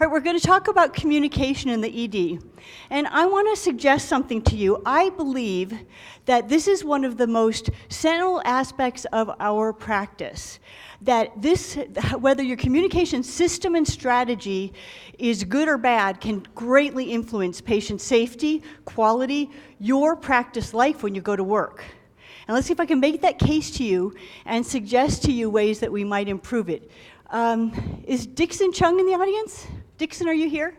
right, we're going to talk about communication in the ED. And I want to suggest something to you. I believe that this is one of the most central aspects of our practice. That this, whether your communication system and strategy is good or bad, can greatly influence patient safety, quality, your practice life when you go to work. And let's see if I can make that case to you and suggest to you ways that we might improve it. Is Dixon Chung in the audience? Dixon, are you here?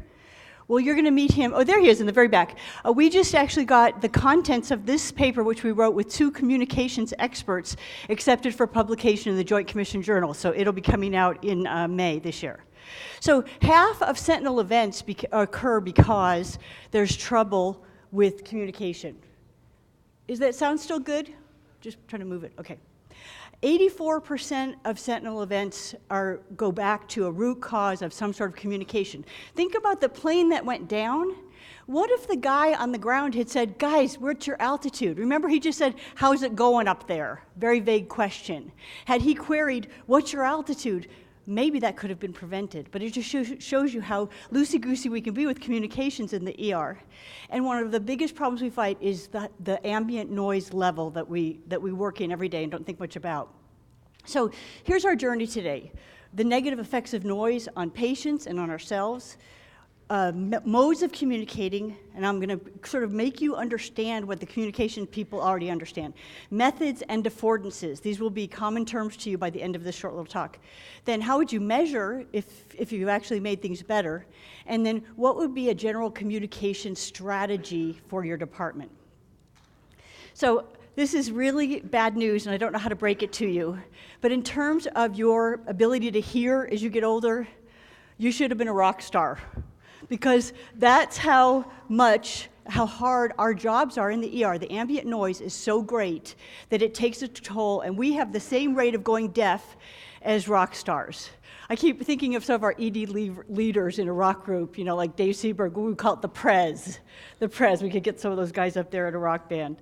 Well, you're going to meet him. Oh, there he is in the very back. We just actually got the contents of this paper, which we wrote with 2 communications experts, accepted for publication in the Joint Commission Journal. So it'll be coming out in May this year. So half of sentinel events occur because there's trouble with communication. Is that sound still good? Just trying to move it. Okay. 84% of sentinel events go back to a root cause of some sort of communication. Think about the plane that went down. What if the guy on the ground had said, guys, what's your altitude? Remember, he just said, how's it going up there? Very vague question. Had he queried, what's your altitude? Maybe that could have been prevented, but it just shows you how loosey-goosey we can be with communications in the ER. And one of the biggest problems we fight is the ambient noise level that we work in every day and don't think much about. So here's our journey today. The negative effects of noise on patients and on ourselves, modes of communicating, and I'm going to sort of make you understand what the communication people already understand. Methods and affordances. These will be common terms to you by the end of this short little talk. Then how would you measure if you actually made things better? And then what would be a general communication strategy for your department? So this is really bad news, and I don't know how to break it to you. But in terms of your ability to hear as you get older, you should have been a rock star. Because that's how hard our jobs are in the ER. The ambient noise is so great that it takes a toll, and we have the same rate of going deaf as rock stars. I keep thinking of some of our ED leaders in a rock group, you know, like Dave Seberg, we call it the Prez. The Prez, we could get some of those guys up there in a rock band.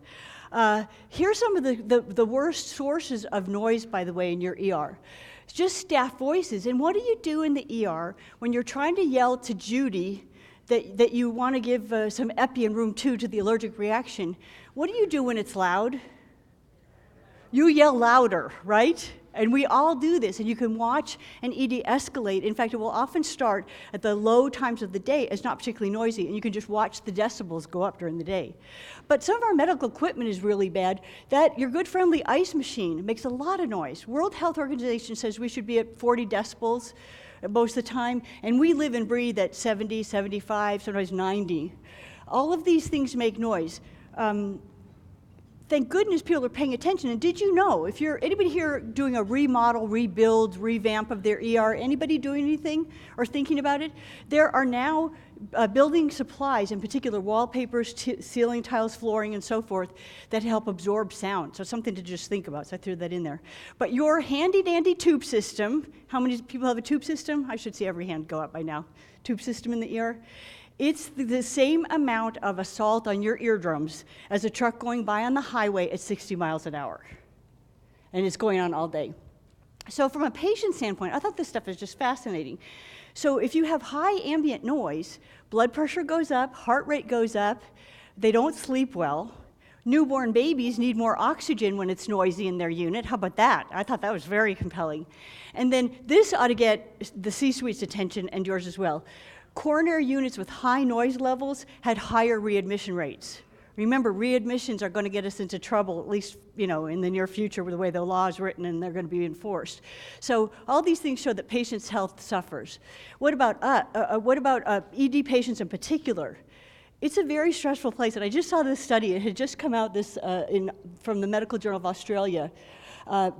Here's some of the worst sources of noise, by the way, in your ER. Just staff voices. And what do you do in the ER when you're trying to yell to Judy that you want to give some epi in room 2 to the allergic reaction? What do you do when it's loud? You yell louder, right? And we all do this, and you can watch an ED escalate. In fact, it will often start at the low times of the day. It's not particularly noisy, and you can just watch the decibels go up during the day. But some of our medical equipment is really bad. That your good friendly ice machine makes a lot of noise. World Health Organization says we should be at 40 decibels most of the time, and we live and breathe at 70, 75, sometimes 90. All of these things make noise. Thank goodness people are paying attention. And did you know, if you're anybody here doing a remodel, rebuild, revamp of their ER, anybody doing anything or thinking about it? There are now building supplies, in particular wallpapers, ceiling tiles, flooring, and so forth, that help absorb sound. So something to just think about, so I threw that in there. But your handy-dandy tube system, how many people have a tube system? I should see every hand go up by now. Tube system in the ER. It's the same amount of assault on your eardrums as a truck going by on the highway at 60 miles an hour. And it's going on all day. So from a patient standpoint, I thought this stuff is just fascinating. So if you have high ambient noise, blood pressure goes up, heart rate goes up, they don't sleep well. Newborn babies need more oxygen when it's noisy in their unit. How about that? I thought that was very compelling. And then this ought to get the C-suite's attention and yours as well. Coronary units with high noise levels had higher readmission rates. Remember, readmissions are going to get us into trouble, at least, you know, in the near future with the way the law is written and they're going to be enforced. So all these things show that patients' health suffers. What about ED patients in particular? It's a very stressful place, and I just saw this study. It had just come out from the Medical Journal of Australia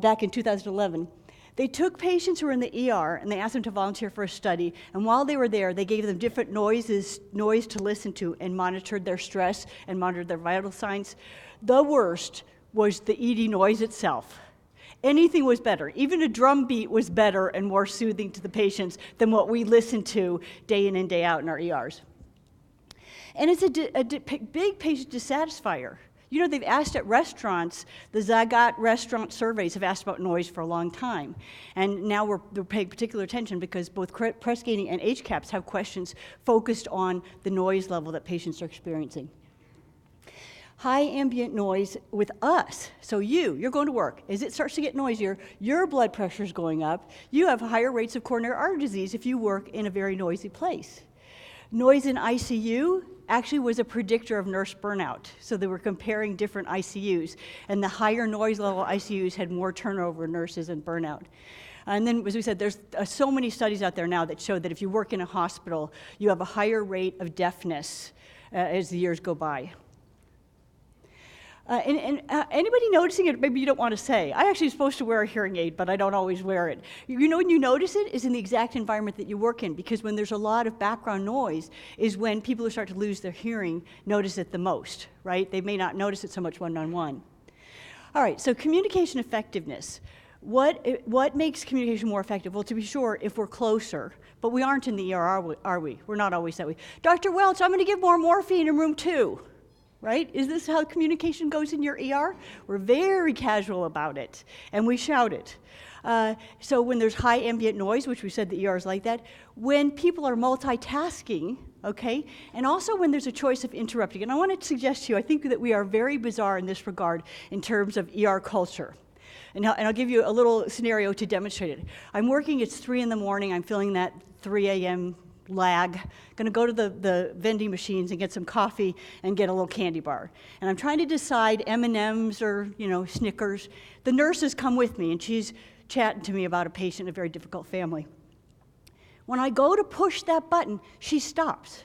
back in 2011. They took patients who were in the ER and they asked them to volunteer for a study, and while they were there, they gave them different noise to listen to and monitored their stress and monitored their vital signs. The worst was the ED noise itself. Anything was better. Even a drum beat was better and more soothing to the patients than what we listened to day in and day out in our ERs. And it's a big patient dissatisfier. You know, they've asked at restaurants, the Zagat restaurant surveys have asked about noise for a long time. And now they're paying particular attention because both press gaining and HCAHPS have questions focused on the noise level that patients are experiencing. High ambient noise with us. So you're going to work. As it starts to get noisier, your blood pressure is going up. You have higher rates of coronary artery disease if you work in a very noisy place. Noise in ICU actually was a predictor of nurse burnout. So they were comparing different ICUs, and the higher noise level ICUs had more turnover in nurses and burnout. And then, as we said, there's so many studies out there now that show that if you work in a hospital, you have a higher rate of deafness as the years go by. Anybody noticing it? Maybe you don't want to say. I actually am supposed to wear a hearing aid, but I don't always wear it. You know when you notice it is in the exact environment that you work in, because when there's a lot of background noise is when people who start to lose their hearing notice it the most, right? They may not notice it so much one-on-one. All right, so communication effectiveness. What makes communication more effective? Well, to be sure, if we're closer, but we aren't in the ER, are we? We're not always that way. Dr. Welch, I'm going to give more morphine in room 2. Right? Is this how communication goes in your ER? We're very casual about it, and we shout it. So when there's high ambient noise, which we said the ER is like that, when people are multitasking, okay, and also when there's a choice of interrupting. And I want to suggest to you, I think that we are very bizarre in this regard in terms of ER culture. And I'll give you a little scenario to demonstrate it. I'm working, it's 3 in the morning, I'm feeling that 3 a.m. lag, going to go to the vending machines and get some coffee and get a little candy bar. And I'm trying to decide M&Ms or, Snickers. The nurses come with me, and she's chatting to me about a patient in a very difficult family. When I go to push that button, she stops,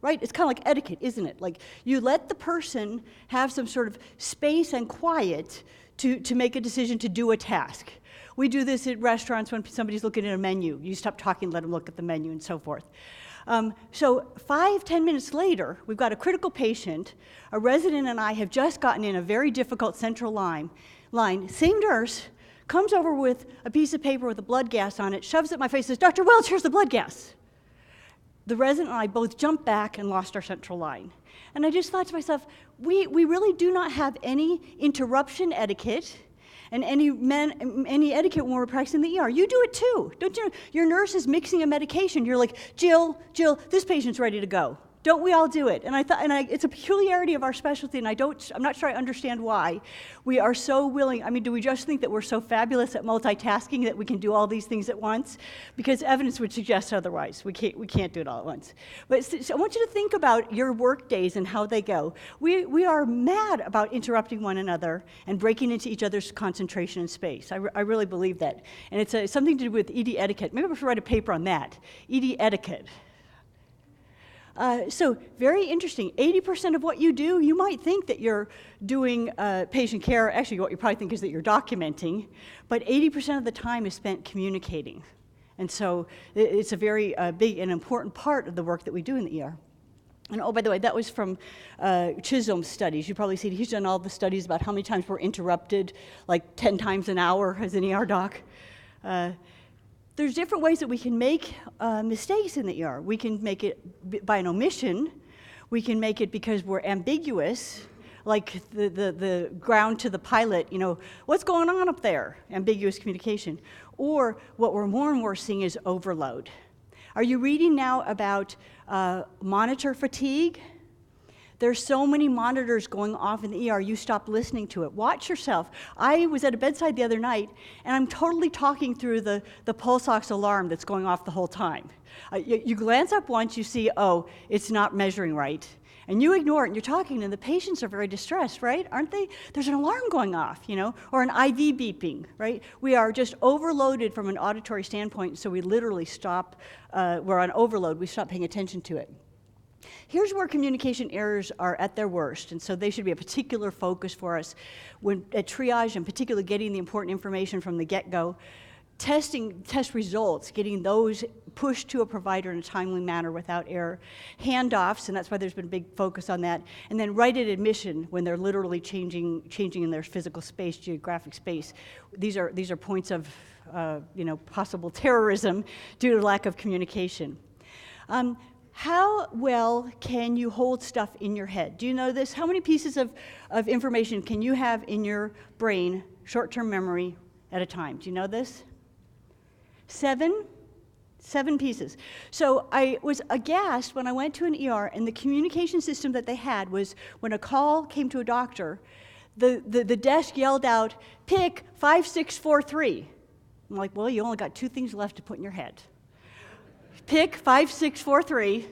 right? It's kind of like etiquette, isn't it? Like, you let the person have some sort of space and quiet to make a decision to do a task. We do this at restaurants when somebody's looking at a menu. You stop talking, let them look at the menu, and so forth. So 5-10 minutes later, we've got a critical patient. A resident and I have just gotten in a very difficult central line. Same nurse comes over with a piece of paper with a blood gas on it, shoves it in my face, says, Dr. Welch, here's the blood gas. The resident and I both jumped back and lost our central line. And I just thought to myself, we really do not have any interruption etiquette and any etiquette when we're practicing the ER. You do it too. Don't you know? Your nurse is mixing a medication. You're like, Jill, this patient's ready to go. Don't we all do it? And it's a peculiarity of our specialty, and I'm not sure I understand why. We are so willing. I mean, do we just think that we're so fabulous at multitasking that we can do all these things at once? Because evidence would suggest otherwise. We can't do it all at once. But so I want you to think about your work days and how they go. We are mad about interrupting one another and breaking into each other's concentration and space. I really believe that. And it's something to do with ED etiquette. Maybe we should write a paper on that. ED etiquette. So very interesting. 80% of what you do, you might think that you're doing patient care. Actually, what you probably think is that you're documenting, but 80% of the time is spent communicating. And so it's a very big and important part of the work that we do in the ER. And oh, by the way, that was from Chisholm's studies. You've probably seen he's done all the studies about how many times we're interrupted, like 10 times an hour as an ER doc. There's different ways that we can make mistakes in the ER. We can make it by an omission. We can make it because we're ambiguous, like the ground to the pilot, what's going on up there? Ambiguous communication. Or what we're more and more seeing is overload. Are you reading now about monitor fatigue? There's so many monitors going off in the ER, you stop listening to it. Watch yourself. I was at a bedside the other night, and I'm totally talking through the pulse ox alarm that's going off the whole time. You glance up once, you see, oh, it's not measuring right. And you ignore it, and you're talking, and the patients are very distressed, right? Aren't they? There's an alarm going off, or an IV beeping, right? We are just overloaded from an auditory standpoint, so we literally stop, we're on overload, we stop paying attention to it. Here's where communication errors are at their worst, and so they should be a particular focus for us when at triage, in particular getting the important information from the get-go, test results, getting those pushed to a provider in a timely manner without error, handoffs, and that's why there's been a big focus on that, and then right at admission when they're literally changing in their physical space, geographic space. These are points of possible terrorism due to lack of communication. How well can you hold stuff in your head? Do you know this? How many pieces of information can you have in your brain, short-term memory, at a time? Do you know this? 7 pieces. So I was aghast when I went to an ER, and the communication system that they had was when a call came to a doctor, the desk yelled out, pick 5643. I'm like, well, you only got 2 things left to put in your head. Pick 5643.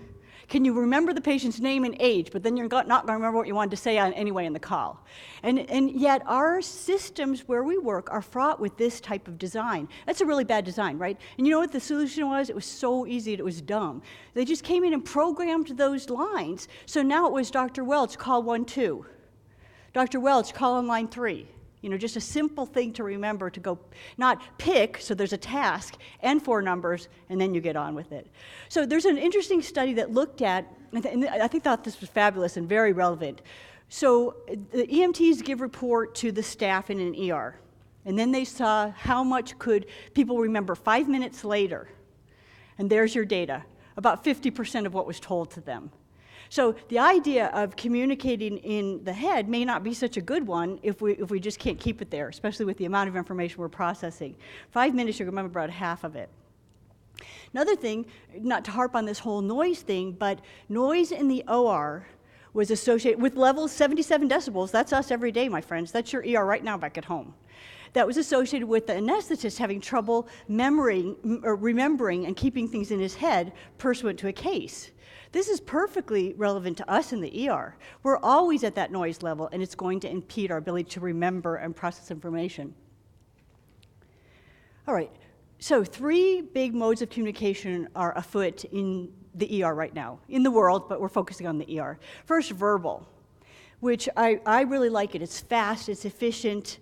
Can you remember the patient's name and age? But then you're not going to remember what you wanted to say anyway in the call. And yet our systems where we work are fraught with this type of design. That's a really bad design, right? And you know what the solution was? It was so easy, it was dumb. They just came in and programmed those lines. So now it was Dr. Welch, call 12. Dr. Welch, call on line 3. You know, just a simple thing to remember to go, not pick, so there's a task, and 4 numbers, and then you get on with it. So there's an interesting study that looked at, and I thought this was fabulous and very relevant. So the EMTs give report to the staff in an ER, and then they saw how much could people remember 5 minutes later. And there's your data, about 50% of what was told to them. So the idea of communicating in the head may not be such a good one if we just can't keep it there, especially with the amount of information we're processing. 5 minutes, you remember about half of it. Another thing, not to harp on this whole noise thing, but noise in the OR was associated with levels 77 decibels. That's us every day, my friends. That's your ER right now back at home. That was associated with the anesthetist having trouble remembering and keeping things in his head pursuant to a case. This is perfectly relevant to us in the ER. We're always at that noise level, and it's going to impede our ability to remember and process information. All right, so 3 big modes of communication are afoot in the ER right now, in the world, but we're focusing on the ER. First, verbal, which I really like it. It's fast, it's efficient.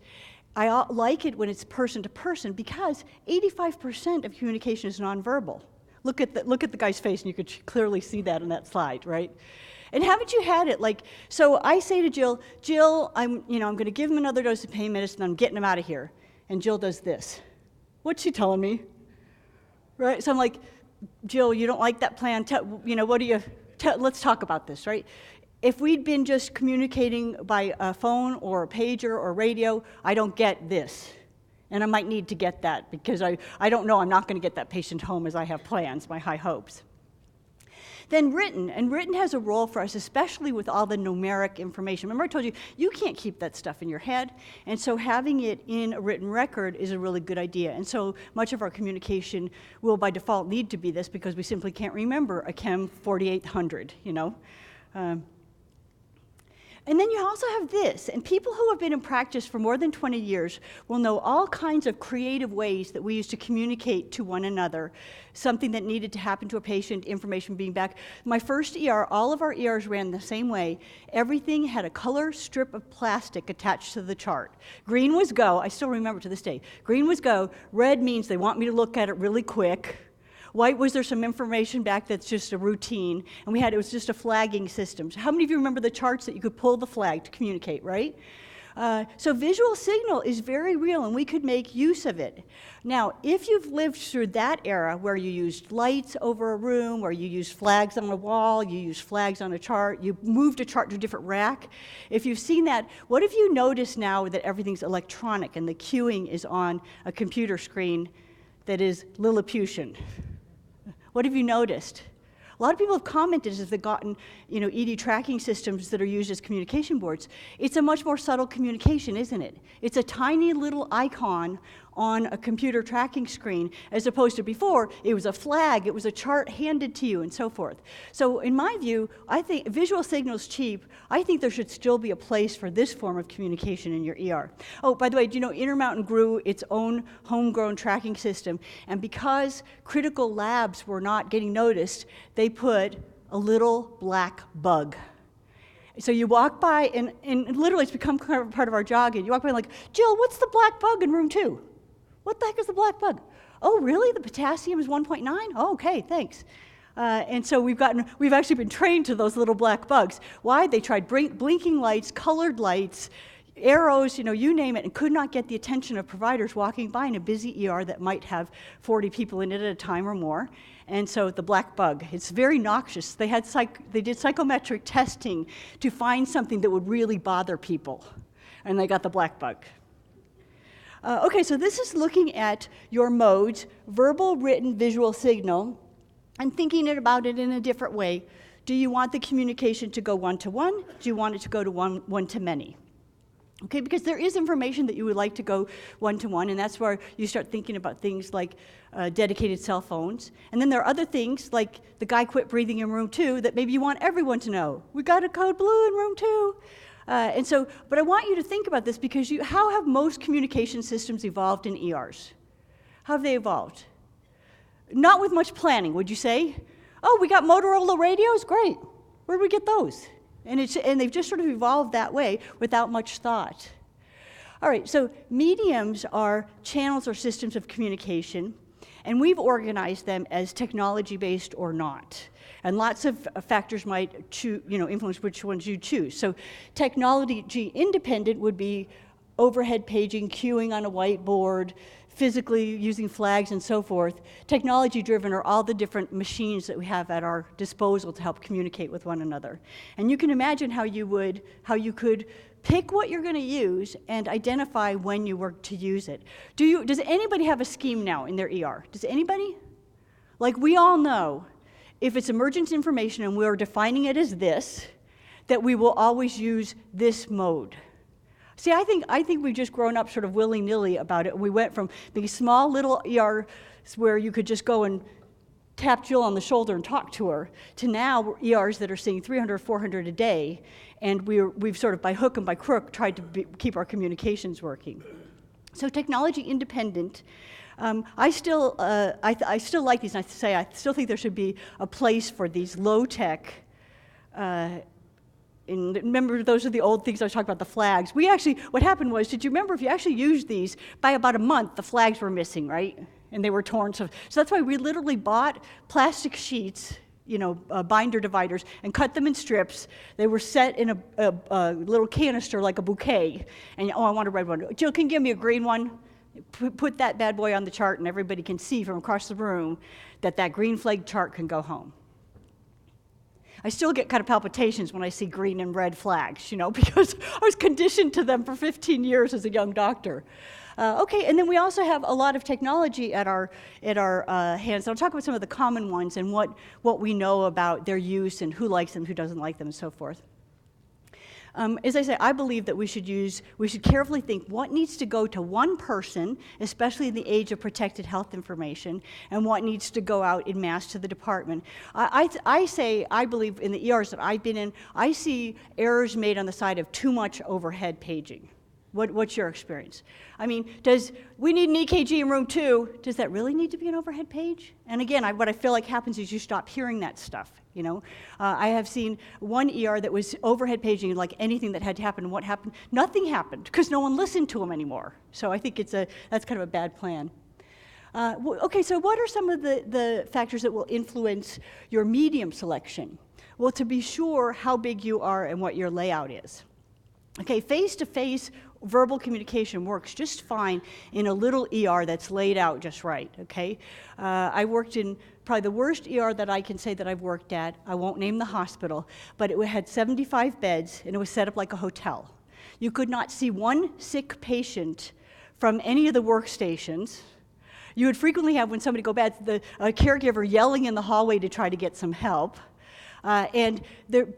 I like it when it's person to person because 85% of communication is nonverbal. Look at the guy's face, and you could clearly see that on that slide, right? And haven't you had it? Like, so I say to Jill, I'm going to give him another dose of pain medicine. I'm getting him out of here. And Jill does this. What's she telling me? Right? So I'm like, Jill, you don't like that plan? What do you? Let's talk about this, right? If we'd been just communicating by a phone or a pager or radio, I don't get this. And I might need to get that because I don't know I'm not going to get that patient home as I have plans, my high hopes. Then written, and written has a role for us, especially with all the numeric information. Remember I told you, you can't keep that stuff in your head, and so having it in a written record is a really good idea. And so much of our communication will by default need to be this because we simply can't remember a Chem 4800, And then you also have this, and people who have been in practice for more than 20 years will know all kinds of creative ways that we used to communicate to one another, something that needed to happen to a patient, information being back. My first ER, all of our ERs ran the same way. Everything had a color strip of plastic attached to the chart. Green was go, I still remember to this day. Green was go, red means they want me to look at it really quick. White was there some information back that's just a routine, and it was just a flagging system. So how many of you remember the charts that you could pull the flag to communicate, right? So visual signal is very real, and we could make use of it. Now, if you've lived through that era where you used lights over a room, where you used flags on a wall, you used flags on a chart, you moved a chart to a different rack, if you've seen that, what have you noticed now that everything's electronic and the queuing is on a computer screen that is Lilliputian? What have you noticed? A lot of people have commented as they've gotten, ED tracking systems that are used as communication boards. It's a much more subtle communication, isn't it? It's a tiny little icon on a computer tracking screen, as opposed to before, it was a flag, it was a chart handed to you, and so forth. So in my view, I think visual signal's cheap. I think there should still be a place for this form of communication in your ER. Oh, by the way, do you know Intermountain grew its own homegrown tracking system, and because critical labs were not getting noticed, they put a little black bug. So you walk by, and literally it's become kind of part of our jogging. You walk by and like, Jill, what's the black bug in room 2? What the heck is the black bug? Oh, really? The potassium is 1.9? Oh, okay, thanks. And so we've actually been trained to those little black bugs. Why? They tried blinking lights, colored lights, arrows, you name it, and could not get the attention of providers walking by in a busy ER that might have 40 people in it at a time or more. And so the black bug, it's very noxious. They did psychometric testing to find something that would really bother people, and they got the black bug. Okay, so this is looking at your modes, verbal, written, visual, signal, and thinking about it in a different way. Do you want the communication to go one-to-one? Do you want it to go to one-to-many? Okay, because there is information that you would like to go one-to-one, and that's where you start thinking about things like dedicated cell phones. And then there are other things, like the guy quit breathing in room 2, that maybe you want everyone to know. We got a code blue in room 2. But I want you to think about this, because how have most communication systems evolved in ERs? How have they evolved? Not with much planning, would you say? Oh, we got Motorola radios? Great. Where did we get those? And they've just sort of evolved that way without much thought. All right, so mediums are channels or systems of communication, and we've organized them as technology-based or not. And lots of factors might influence which ones you choose. So technology independent would be overhead paging, queuing on a whiteboard, physically using flags and so forth. Technology-driven are all the different machines that we have at our disposal to help communicate with one another. And you can imagine how you could pick what you're going to use and identify when you were to use it. Does anybody have a scheme now in their ER? Does anybody? Like, we all know, if it's emergent information and we're defining it as this, that we will always use this mode. See, I think we've just grown up sort of willy-nilly about it. We went from being small little ERs where you could just go and tap Jill on the shoulder and talk to her, to now ERs that are seeing 300, 400 a day, and we've sort of by hook and by crook tried to keep our communications working. So technology independent. I still like these, and I still think there should be a place for these low-tech. And remember, those are the old things I was talking about, the flags. What happened was, did you remember if you actually used these, by about a month, the flags were missing, right? And they were torn. So that's why we literally bought plastic sheets, binder dividers, and cut them in strips. They were set in a little canister like a bouquet. And, I want a red one. Jill, can you give me a green one? Put that bad boy on the chart, and everybody can see from across the room that green flag chart can go home. I still get kind of palpitations when I see green and red flags, because I was conditioned to them for 15 years as a young doctor. Okay, and then we also have a lot of technology at our hands. I'll talk about some of the common ones and what we know about their use and who likes them, who doesn't like them, and so forth. As I say, I believe that we should carefully think what needs to go to one person, especially in the age of protected health information, and what needs to go out en masse to the department. I believe in the ERs that I've been in, I see errors made on the side of too much overhead paging. What's your experience? I mean, we need an EKG in room 2, does that really need to be an overhead page? And again, what I feel like happens is you stop hearing that stuff, I have seen one ER that was overhead paging, like anything that had to happen, and what happened? Nothing happened, because no one listened to them anymore. So I think that's kind of a bad plan. Okay, so what are some of the factors that will influence your medium selection? Well, to be sure, how big you are and what your layout is. Okay, face-to-face verbal communication works just fine in a little ER that's laid out just right, okay? I worked in probably the worst ER that I can say that I've worked at. I won't name the hospital, but it had 75 beds, and it was set up like a hotel. You could not see one sick patient from any of the workstations. You would frequently have, when somebody go bad, a caregiver yelling in the hallway to try to get some help. And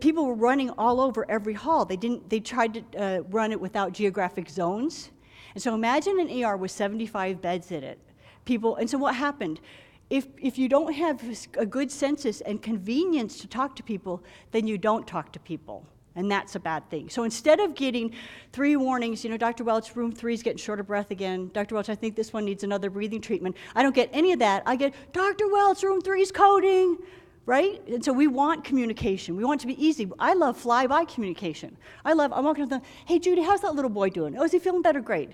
people were running all over every hall. They tried to run it without geographic zones. And so imagine an ER with 75 beds in it. And so what happened? If you don't have a good census and convenience to talk to people, then you don't talk to people. And that's a bad thing. So instead of getting 3 warnings, Dr. Welch, room 3 is getting short of breath again. Dr. Welch, I think this one needs another breathing treatment. I don't get any of that. I get, Dr. Welch, room 3 is coding. Right? And so we want communication. We want it to be easy. I love fly-by communication. I'm walking up hey, Judy, how's that little boy doing? Oh, is he feeling better? Great.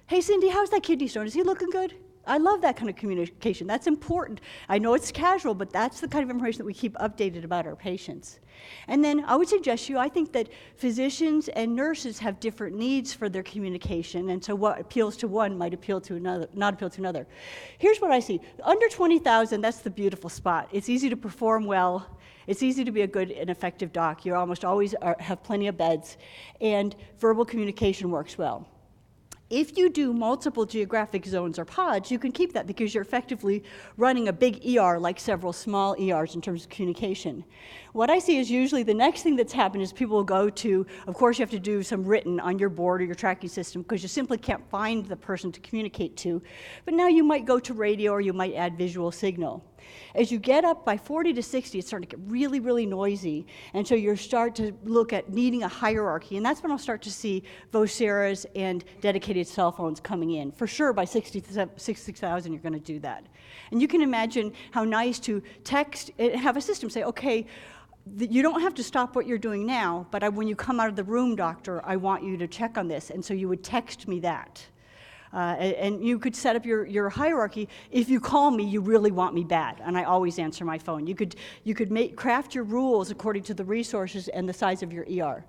Hey, Cindy, how's that kidney stone? Is he looking good? I love that kind of communication. That's important. I know it's casual, but that's the kind of information that we keep updated about our patients. And then I would suggest to you, I think that physicians and nurses have different needs for their communication, and so what appeals to one might appeal to another, not appeal to another. Here's what I see. Under 20,000, that's the beautiful spot. It's easy to perform well. It's easy to be a good and effective doc. You almost always have plenty of beds, and verbal communication works well. If you do multiple geographic zones or pods, you can keep that because you're effectively running a big ER like several small ERs in terms of communication. What I see is usually the next thing that's happened is people will go to, of course you have to do some written on your board or your tracking system because you simply can't find the person to communicate to, but now you might go to radio or you might add visual signal. As you get up by 40 to 60, it's starting to get really, really noisy, and so you start to look at needing a hierarchy, and that's when I'll start to see Voceras and dedicated cell phones coming in. For sure, by 60,000, you're going to do that. And you can imagine how nice to text, have a system say, okay, you don't have to stop what you're doing now, but when you come out of the room, doctor, I want you to check on this, and so you would text me that. And you could set up your hierarchy. If you call me, you really want me bad, and I always answer my phone. You could craft your rules according to the resources and the size of your ER.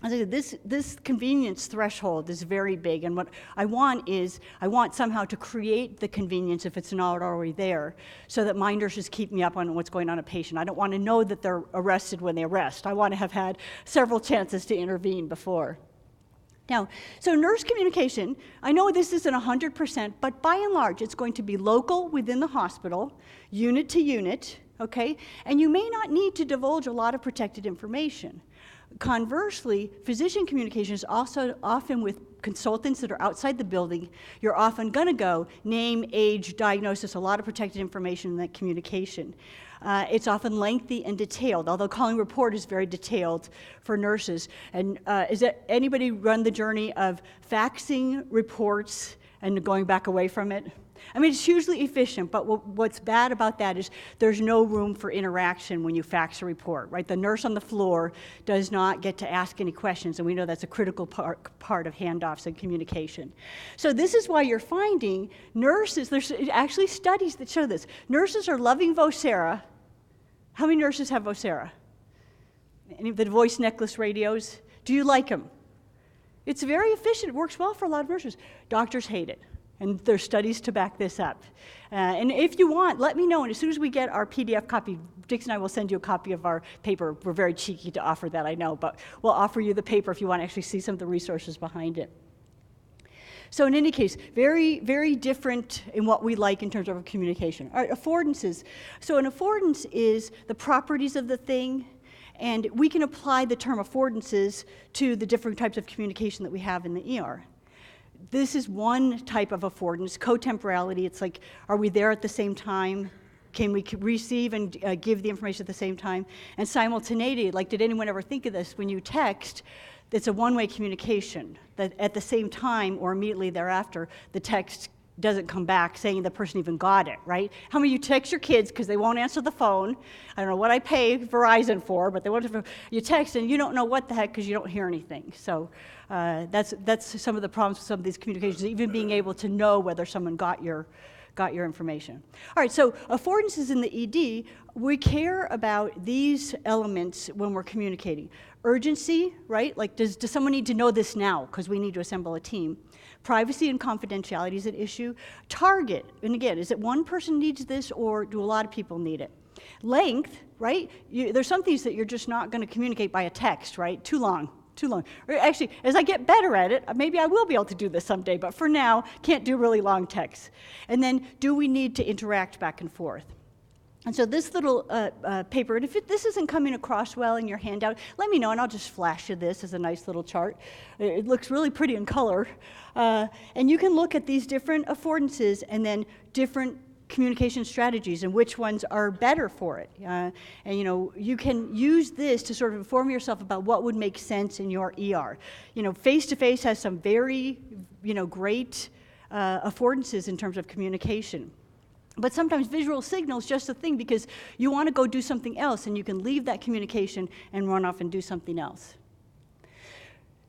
As I said, this convenience threshold is very big, and what I want is, I want somehow to create the convenience if it's not already there, so that my nurses keep me up on what's going on in a patient. I don't want to know that they're arrested when they arrest. I want to have had several chances to intervene before. Now, so nurse communication, I know this isn't 100%, but by and large, it's going to be local within the hospital, unit to unit, okay? And you may not need to divulge a lot of protected information. Conversely, physician communication is also often with consultants that are outside the building. You're often going to go name, age, diagnosis, a lot of protected information in that communication. It's often lengthy and detailed, although calling report is very detailed for nurses. And anybody run the journey of faxing reports and going back away from it? I mean, it's hugely efficient, but what's bad about that is there's no room for interaction when you fax a report, right? The nurse on the floor does not get to ask any questions, and we know that's a critical part of handoffs and communication. So this is why you're finding nurses, there's actually studies that show this. Nurses are loving Vocera. How many nurses have Vocera? Any of the voice necklace radios? Do you like them? It's very efficient. It works well for a lot of nurses. Doctors hate it. And there's studies to back this up. And if you want, let me know. And as soon as we get our PDF copy, Dix and I will send you a copy of our paper. We're very cheeky to offer that, I know, but we'll offer you the paper if you want to actually see some of the resources behind it. So in any case, very, very different in what we like in terms of our communication. All right, affordances. So an affordance is the properties of the thing, and we can apply the term affordances to the different types of communication that we have in the ER. This is one type of affordance, cotemporality. It's like, are we there at the same time? Can we receive and give the information at the same time? And simultaneity, like, did anyone ever think of this? When you text, it's a one-way communication, that at the same time or immediately thereafter, the text doesn't come back saying the person even got it, right? How many of you text your kids because they won't answer the phone? I don't know what I pay Verizon for, but they won't. You text and you don't know what the heck because you don't hear anything. So that's some of the problems with some of these communications, even being able to know whether someone got your information. All right, so affordances in the ED, we care about these elements when we're communicating. Urgency, right? Like, does someone need to know this now because we need to assemble a team? Privacy and confidentiality is an issue. Target, and again, is it one person needs this or do a lot of people need it? Length, right? There's some things that you're just not going to communicate by a text, right? Too long. Or actually, as I get better at it, maybe I will be able to do this someday, but for now, can't do really long texts. And then, do we need to interact back and forth? And so this little paper, and if this isn't coming across well in your handout, let me know, and I'll just flash you this as a nice little chart. It looks really pretty in color. And you can look at these different affordances and then different communication strategies and which ones are better for it. And you can use this to sort of inform yourself about what would make sense in your ER. Face-to-face has some very, great affordances in terms of communication. But sometimes visual signal is just a thing because you want to go do something else and you can leave that communication and run off and do something else.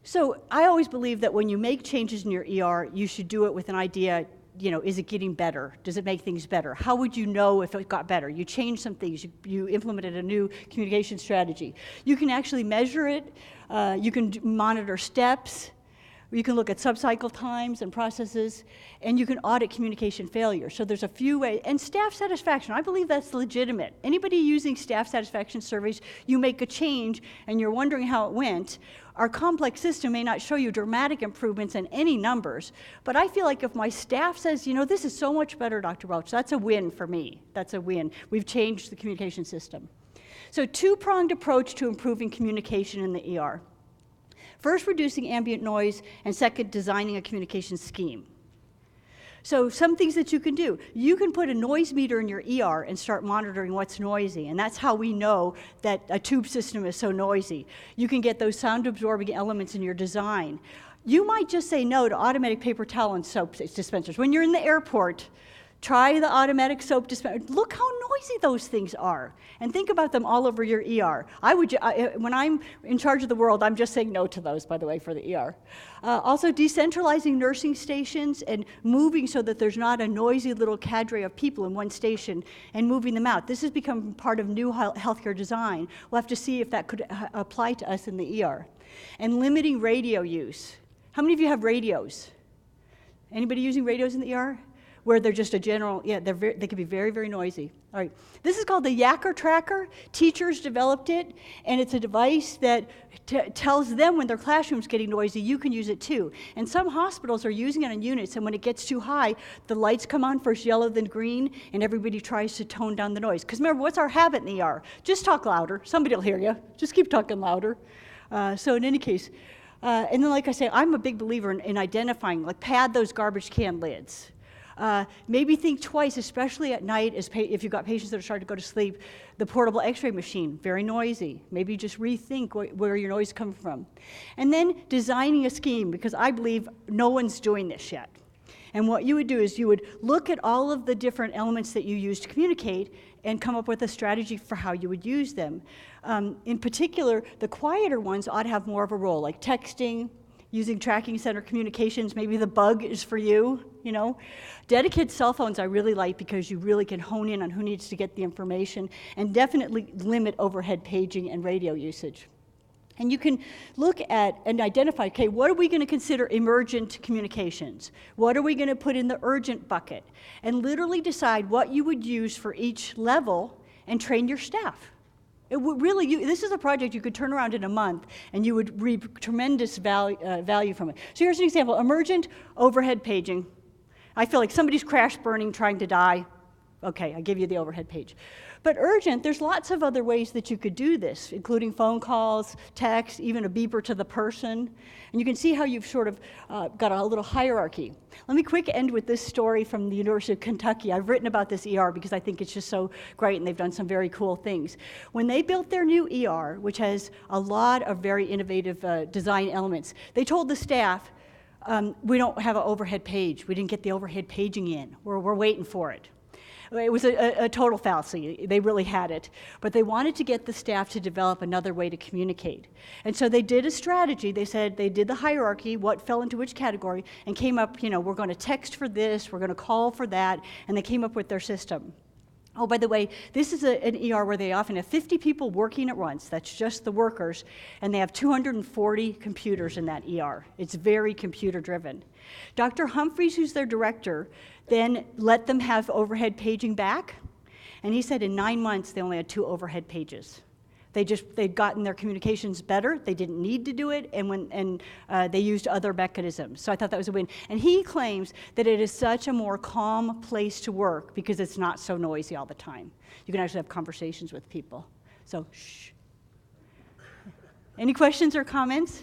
So I always believe that when you make changes in your ER, you should do it with an idea is it getting better? Does it make things better? How would you know if it got better? You changed some things, you implemented a new communication strategy. You can actually measure it, you can monitor steps, you can look at subcycle times and processes, and you can audit communication failure. So there's a few ways, and staff satisfaction, I believe that's legitimate. Anybody using staff satisfaction surveys, you make a change and you're wondering how it went. Our complex system may not show you dramatic improvements in any numbers, but I feel like if my staff says, this is so much better, Dr. Welch, that's a win for me. That's a win. We've changed the communication system. So two-pronged approach to improving communication in the ER. First, reducing ambient noise, and second, designing a communication scheme. So some things that you can do. You can put a noise meter in your ER and start monitoring what's noisy, and that's how we know that a tube system is so noisy. You can get those sound-absorbing elements in your design. You might just say no to automatic paper towel and soap dispensers. When you're in the airport, try the automatic soap dispenser. Look how noisy those things are, and think about them all over your ER. When I'm in charge of the world, I'm just saying no to those, by the way, for the ER. Also, decentralizing nursing stations and moving so that there's not a noisy little cadre of people in one station and moving them out. This has become part of new healthcare design. We'll have to see if that could apply to us in the ER. And limiting radio use. How many of you have radios? Anybody using radios in the ER? Where they're just a general, they can be very, very noisy. All right, this is called the Yacker Tracker. Teachers developed it, and it's a device that tells them when their classroom's getting noisy, you can use it too. And some hospitals are using it on units, and when it gets too high, the lights come on, first yellow, then green, and everybody tries to tone down the noise. Because remember, what's our habit in the ER? Just talk louder. Somebody will hear you. Just keep talking louder. So in any case, and then like I say, I'm a big believer in identifying, like pad those garbage can lids. Maybe think twice, especially at night, if you've got patients that are starting to go to sleep. The portable x-ray machine, very noisy. Maybe just rethink where your noise comes from. And then designing a scheme, because I believe no one's doing this yet. And what you would do is you would look at all of the different elements that you use to communicate and come up with a strategy for how you would use them. In particular, the quieter ones ought to have more of a role, like texting, using tracking center communications. Maybe the bug is for you, Dedicated cell phones I really like because you really can hone in on who needs to get the information, and definitely limit overhead paging and radio usage. And you can look at and identify, okay, what are we going to consider emergent communications? What are we going to put in the urgent bucket? And literally decide what you would use for each level and train your staff. It would really, this is a project you could turn around in a month and you would reap tremendous value from it. So here's an example, emergent overhead paging. I feel like somebody's crash burning, trying to die. Okay, I give you the overhead page. But urgent, there's lots of other ways that you could do this, including phone calls, text, even a beeper to the person. And you can see how you've sort of got a little hierarchy. Let me quick end with this story from the University of Kentucky. I've written about this ER because I think it's just so great, and they've done some very cool things. When they built their new ER, which has a lot of very innovative design elements, they told the staff, we don't have an overhead page. We didn't get the overhead paging in. We're waiting for it. It was a total fallacy. They really had it. But they wanted to get the staff to develop another way to communicate. And so they did a strategy. They said they did the hierarchy, what fell into which category, and came up, we're going to text for this, we're going to call for that, and they came up with their system. Oh, by the way, this is an ER where they often have 50 people working at once. That's just the workers. And they have 240 computers in that ER. It's very computer-driven. Dr. Humphreys, who's their director, then let them have overhead paging back. And he said in 9 months, they only had 2 overhead pages. They'd gotten their communications better. They didn't need to do it, and they used other mechanisms. So I thought that was a win. And he claims that it is such a more calm place to work because it's not so noisy all the time. You can actually have conversations with people. So, shh. Any questions or comments?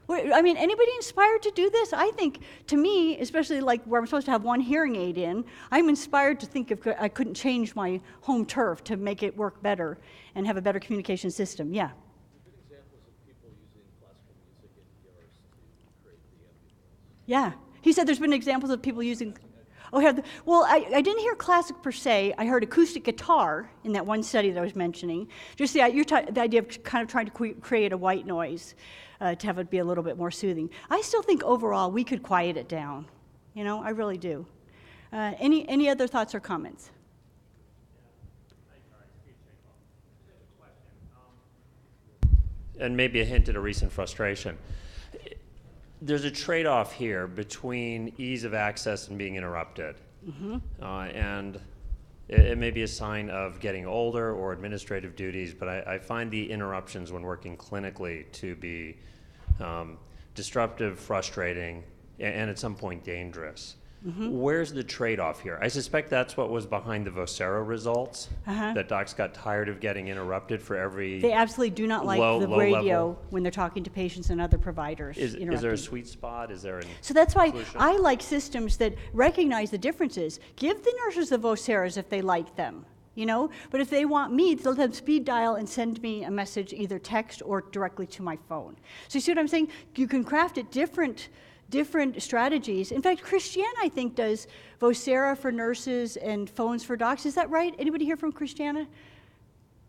I mean, anybody inspired to do this? I think, to me, especially like where I'm supposed to have one hearing aid in, I'm inspired to think if I couldn't change my home turf to make it work better and have a better communication system. Yeah? Good examples of people using classical music in ERs to create the ambient noise. Yeah. He said there's been examples of people using... Well, I didn't hear classic per se. I heard acoustic guitar in that one study that I was mentioning. Just the idea of kind of trying to create a white noise to have it be a little bit more soothing. I still think overall we could quiet it down. I really do. Any other thoughts or comments? And maybe a hint at a recent frustration. There's a trade-off here between ease of access and being interrupted. And it may be a sign of getting older or administrative duties, but I find the interruptions when working clinically to be disruptive, frustrating, and at some point dangerous. Where's the trade-off here? I suspect that's what was behind the Vocera results, that docs got tired of getting interrupted for every They absolutely do not like the low radio level. when they're talking to patients and other providers. Is there a interrupting. sweet spot? Is there an So that's why solution? I like systems that recognize the differences. Give the nurses the Voceras if they like them, you know? But if they want me, they'll have speed dial and send me a message, either text or directly to my phone. So you see what I'm saying? You can craft it different strategies. In fact, Christiana, I think, does Vocera for nurses and phones for docs. Is that right? Anybody here from Christiana?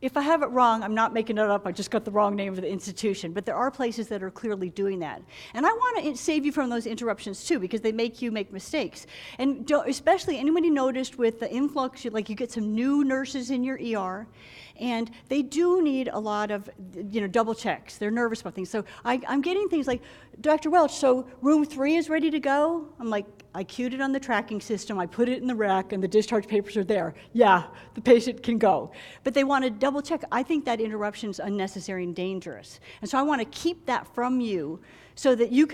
If I have it wrong, I'm not making it up. I just got the wrong name of the institution. But there are places that are clearly doing that. And I want to save you from those interruptions, too, because they make you make mistakes. And especially, anybody noticed with the influx, like you get some new nurses in your ER, and they do need a lot of, double checks. They're nervous about things. So I'm getting things like, Dr. Welch, so room 3 is ready to go? I'm like, I queued it on the tracking system, I put it in the rack, and the discharge papers are there. Yeah, the patient can go. But they want to double check. I think that interruption is unnecessary and dangerous. And so I want to keep that from you so that you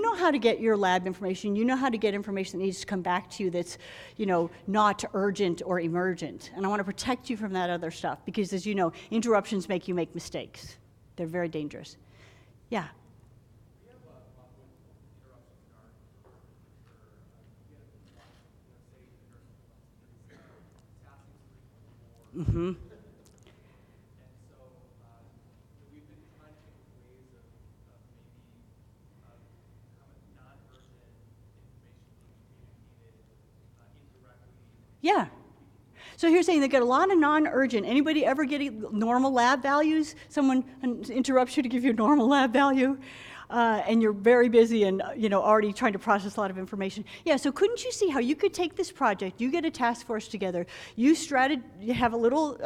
know how to get your lab information, you know how to get information that needs to come back to you that's, not urgent or emergent. And I want to protect you from that other stuff because, as you know, interruptions make you make mistakes. They're very dangerous. Yeah. Mm-hmm. And so we've been trying to think of ways of maybe non-urgent information being communicated indirectly. Yeah. So you're saying they get a lot of non-urgent. Anybody ever getting normal lab values? Someone interrupts you to give you a normal lab value? And you're very busy and already trying to process a lot of information. Yeah, so couldn't you see how you could take this project, you get a task force together, you have a little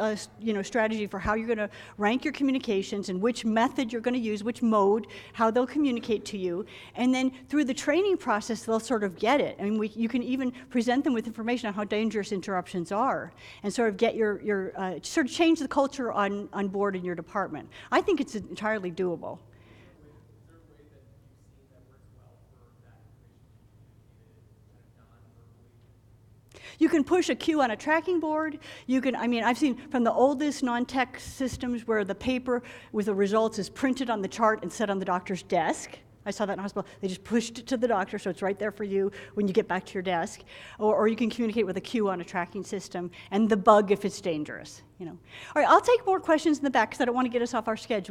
strategy for how you're going to rank your communications and which method you're going to use, which mode, how they'll communicate to you, and then through the training process they'll sort of get it. I mean, you can even present them with information on how dangerous interruptions are and sort of get your sort of change the culture on board in your department. I think it's entirely doable. You can push a cue on a tracking board. You can, I've seen from the oldest non-tech systems where the paper with the results is printed on the chart and set on the doctor's desk. I saw that in the hospital. They just pushed it to the doctor, so it's right there for you when you get back to your desk. Or you can communicate with a cue on a tracking system and the bug if it's dangerous. All right, I'll take more questions in the back because I don't want to get us off our schedule.